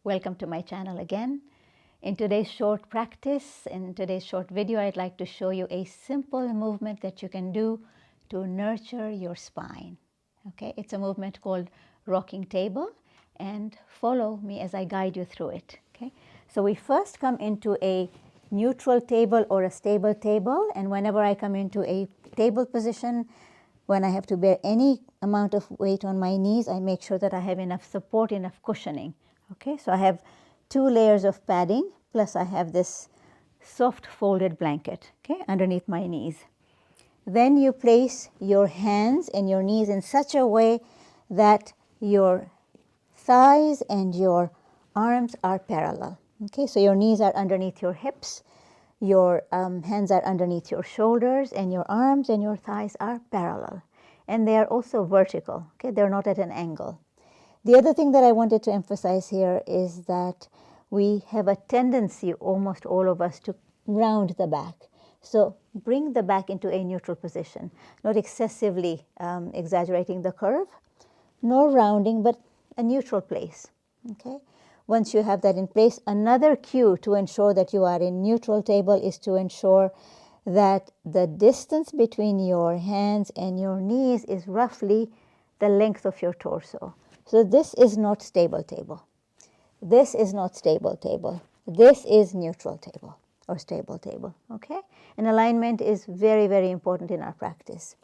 Welcome to my channel again. In today's short practice, in today's short video, I'd like to show you a simple movement that you can do to nurture your spine. Okay, it's a movement called rocking table, and follow me as I guide you through it. Okay, so we first come into a neutral table or a stable table, and whenever I come into a table position, when I have to bear any amount of weight on my knees, I make sure that I have enough support, enough cushioning. Okay, so I have 2 layers of padding, plus I have this soft folded blanket, okay, underneath my knees. Then you place your hands and your knees in such a way that your thighs and your arms are parallel. Okay, so your knees are underneath your hips, your hands are underneath your shoulders, and your arms and your thighs are parallel. And they are also vertical, okay, they're not at an angle. The other thing that I wanted to emphasize here is that we have a tendency, almost all of us, to round the back. So bring the back into a neutral position, not excessively exaggerating the curve, nor rounding, but a neutral place. Okay. Once you have that in place, another cue to ensure that you are in neutral table is to ensure that the distance between your hands and your knees is roughly the length of your torso. So this is not stable table. This is not stable table. This is neutral table or stable table, okay? And alignment is very, very important in our practice.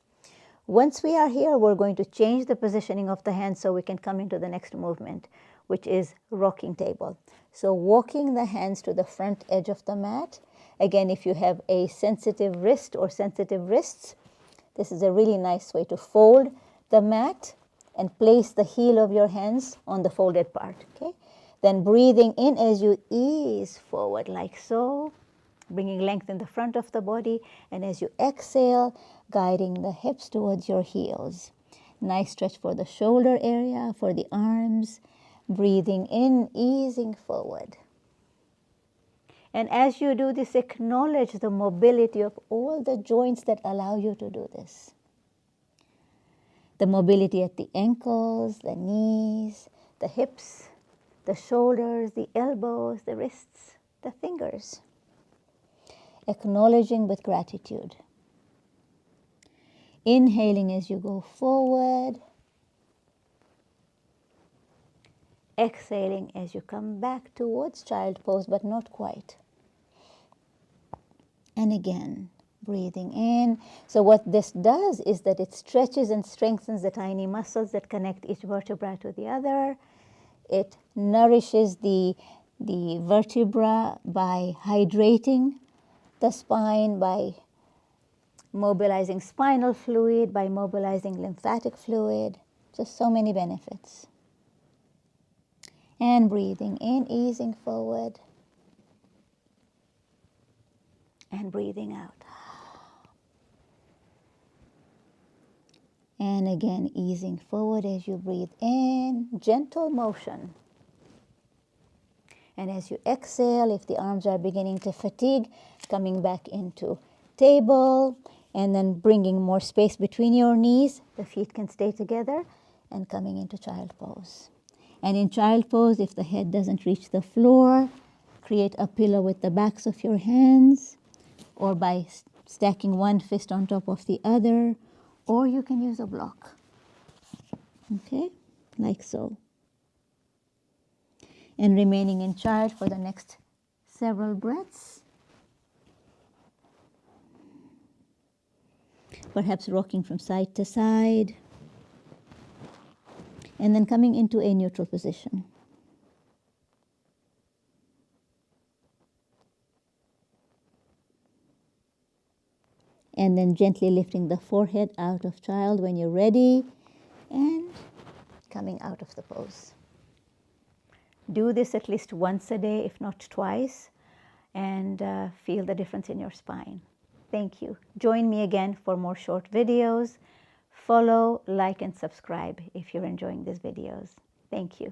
Once we are here, we're going to change the positioning of the hands so we can come into the next movement, which is rocking table. So walking the hands to the front edge of the mat. Again, if you have a sensitive wrist or sensitive wrists, this is a really nice way to fold the mat and place the heel of your hands on the folded part, okay? Then breathing in as you ease forward like so, bringing length in the front of the body, and as you exhale, guiding the hips towards your heels. Nice stretch for the shoulder area, for the arms, breathing in, easing forward. And as you do this, acknowledge the mobility of all the joints that allow you to do this. The mobility at the ankles, the knees, the hips, the shoulders, the elbows, the wrists, the fingers. Acknowledging with gratitude. Inhaling as you go forward. Exhaling as you come back towards child pose, but not quite. And again, breathing in. So what this does is that it stretches and strengthens the tiny muscles that connect each vertebra to the other. It nourishes the vertebra by hydrating the spine, by mobilizing spinal fluid, by mobilizing lymphatic fluid. Just so many benefits. And breathing in, easing forward. And breathing out. And again, easing forward as you breathe in, gentle motion. And as you exhale, if the arms are beginning to fatigue, coming back into table, and then bringing more space between your knees, the feet can stay together, and coming into child pose. And in child pose, if the head doesn't reach the floor, create a pillow with the backs of your hands, or by stacking one fist on top of the other, or you can use a block, okay, like so. And remaining in child for the next several breaths. Perhaps rocking from side to side. And then coming into a neutral position. And then gently lifting the forehead out of child when you're ready, and coming out of the pose. Do this at least once a day, if not twice, and feel the difference in your spine. Thank you. Join me again for more short videos. Follow, like, and subscribe if you're enjoying these videos. Thank you.